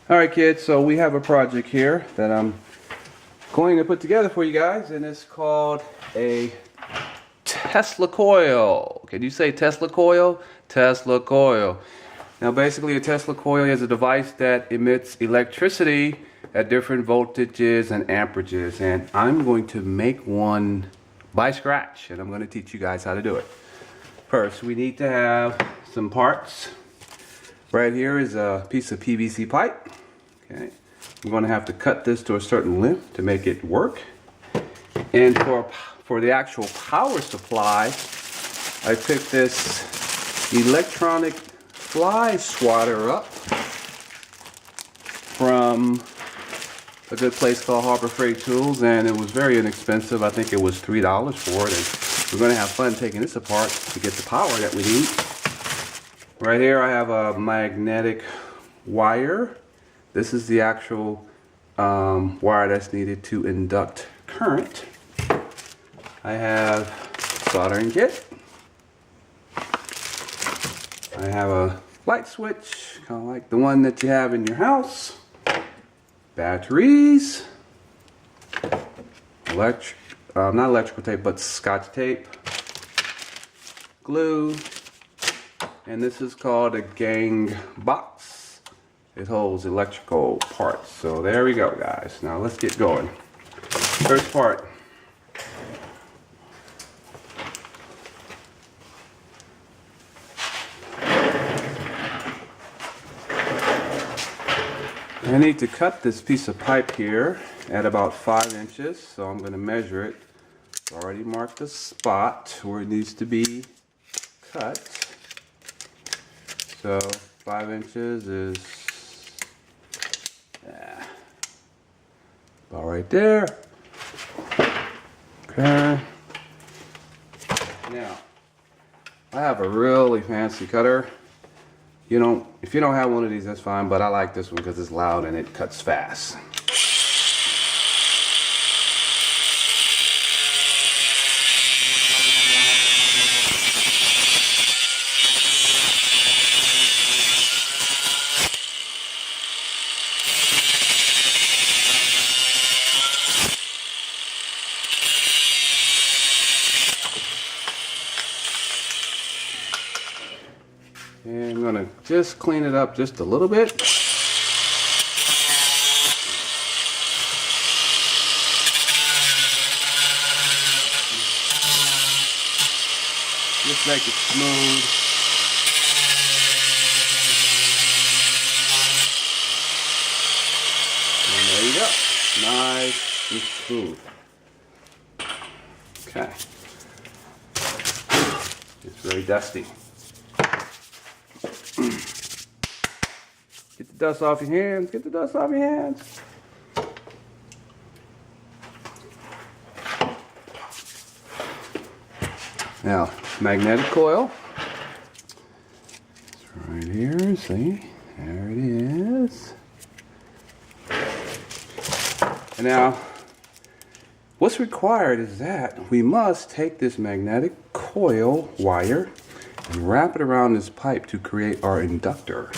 Alright kids, so we have a project here that I'm going to put together for you guys, and it's called a Tesla coil. Can you say Tesla coil? Tesla coil. Now basically a Tesla coil is a device that emits electricity at different voltages and amperages, and I'm going to make one by scratch, and I'm going to teach you guys how to do it. First, we need to have some parts. Right here is a piece of PVC pipe. Okay, I'm going to have to cut this to a certain length to make it work. And for the actual power supply, I picked this electronic fly swatter up from a good place called Harbor Freight Tools, and it was very inexpensive. I think it was $3 for it, and we're going to have fun taking this apart to get the power that we need. Right here I have a magnetic wire. This is the actual wire that's needed to induct current. I have a soldering kit. I have a light switch, kind of like the one that you have in your house. Batteries. Not electrical tape, but Scotch tape. Glue. And this is called a gang box. It holds electrical parts. So there we go, guys. Now let's get going. First part. I need to cut this piece of pipe here at about 5 inches. So I'm going to measure it. Already marked the spot where it needs to be cut. So 5 inches is about right there. Okay. Now, I have a really fancy cutter. If you don't have one of these, that's fine, but I like this one because it's loud and it cuts fast. And I'm going to just clean it up just a little bit. Just make it smooth. And there you go. Nice and smooth. Okay. It's very dusty. Get the dust off your hands. Get the dust off your hands. Now, magnetic coil. It's right here. See? There it is. And now, what's required is that we must take this magnetic coil wire and wrap it around this pipe to create our inductor.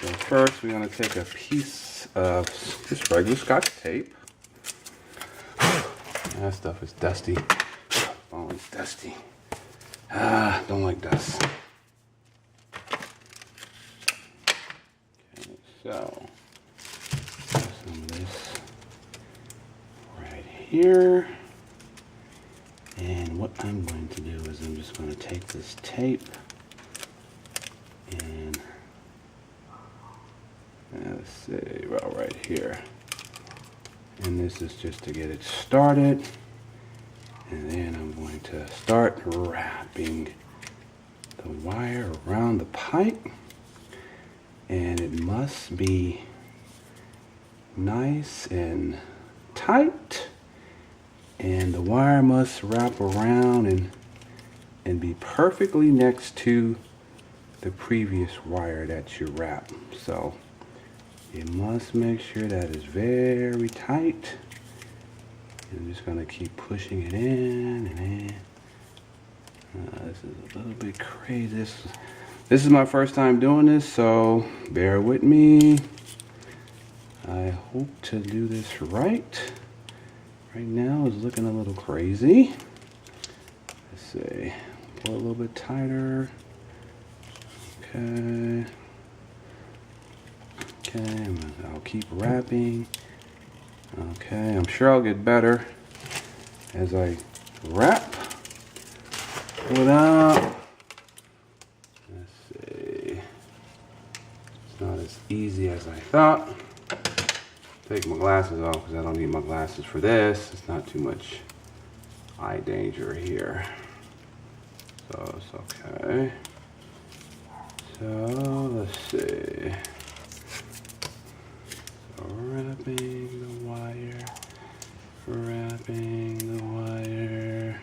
So first we're going to take a piece of just regular Scotch tape. That stuff is dusty. Oh, it's dusty. Don't like dust. Okay, so some of this right here. And what I'm going to do is I'm just going to take this tape and let's see, about right here. And this is just to get it started. And then I'm going to start wrapping the wire around the pipe. And it must be nice and tight. And the wire must wrap around and be perfectly next to the previous wire that you wrap. So you must make sure that is very tight. I'm just going to keep pushing it in and in. This is a little bit crazy. This is my first time doing this, so bear with me. I hope to do this right. Right now it's looking a little crazy. Let's see, pull a little bit tighter. Okay. Okay, I'll keep wrapping. Okay, I'm sure I'll get better as I wrap. Pull it out. Let's see. It's not as easy as I thought. Take my glasses off because I don't need my glasses for this. It's not too much eye danger here. So it's okay. So let's see. So wrapping the wire, wrapping the wire,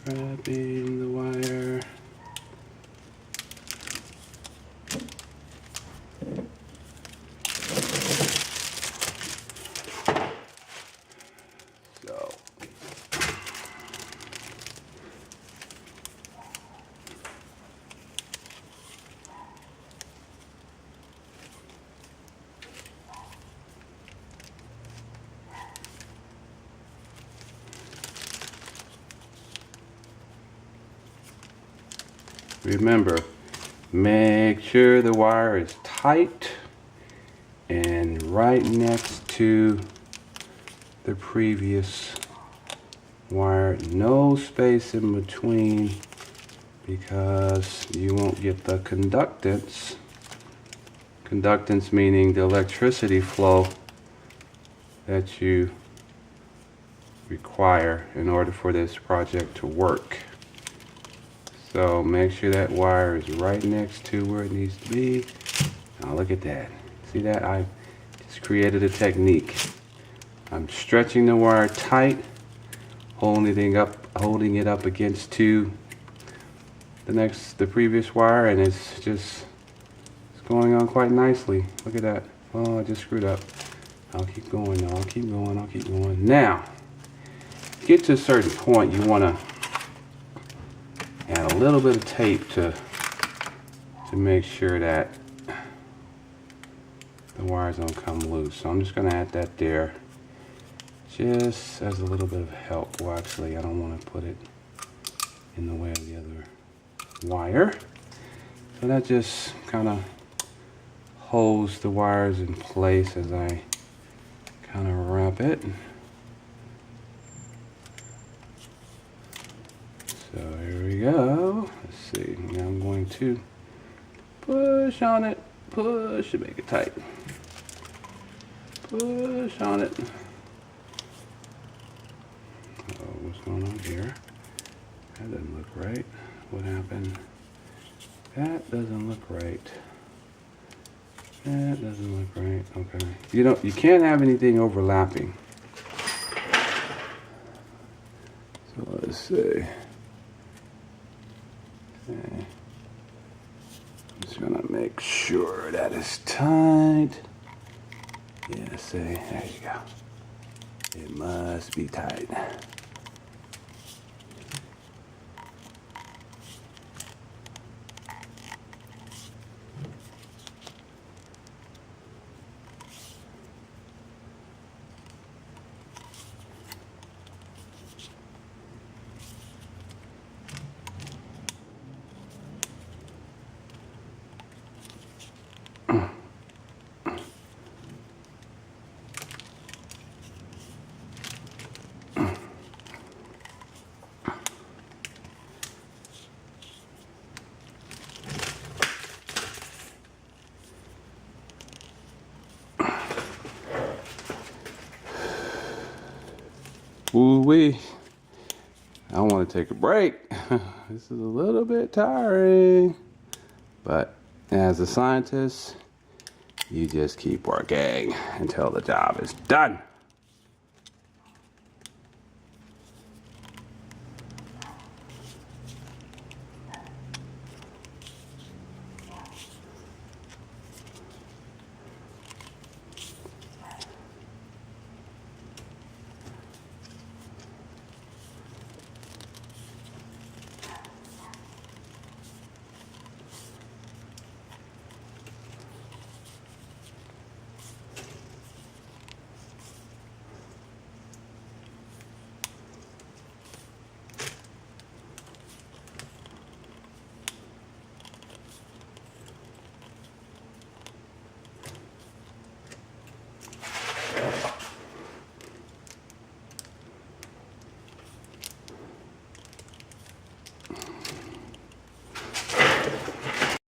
wrapping the wire. Remember, make sure the wire is tight and right next to the previous wire. No space in between because you won't get the conductance. Conductance meaning the electricity flow that you require in order for this project to work. So make sure that wire is right next to where it needs to be. Now look at that. See that? I just created a technique. I'm stretching the wire tight, holding it up against the previous wire, and it's going on quite nicely. Look at that. Oh, I just screwed up. I'll keep going now. I'll keep going. I'll keep going. Now, get to a certain point, you want to add a little bit of tape to make sure that the wires don't come loose. So I'm just going to add that there just as a little bit of help. Well, actually, I don't want to put it in the way of the other wire. So that just kind of holds the wires in place as I kind of wrap it. So here we go. Let's see. Now I'm going to push on it. Push and make it tight. Push on it. Oh, what's going on here? That doesn't look right. What happened? That doesn't look right. That doesn't look right. Okay. You can't have anything overlapping. So let's see. Okay. I'm just gonna make sure that is tight. Yeah, see, there you go. It must be tight. Ooh-wee. I want to take a break. This is a little bit tiring. But as a scientist, you just keep working until the job is done.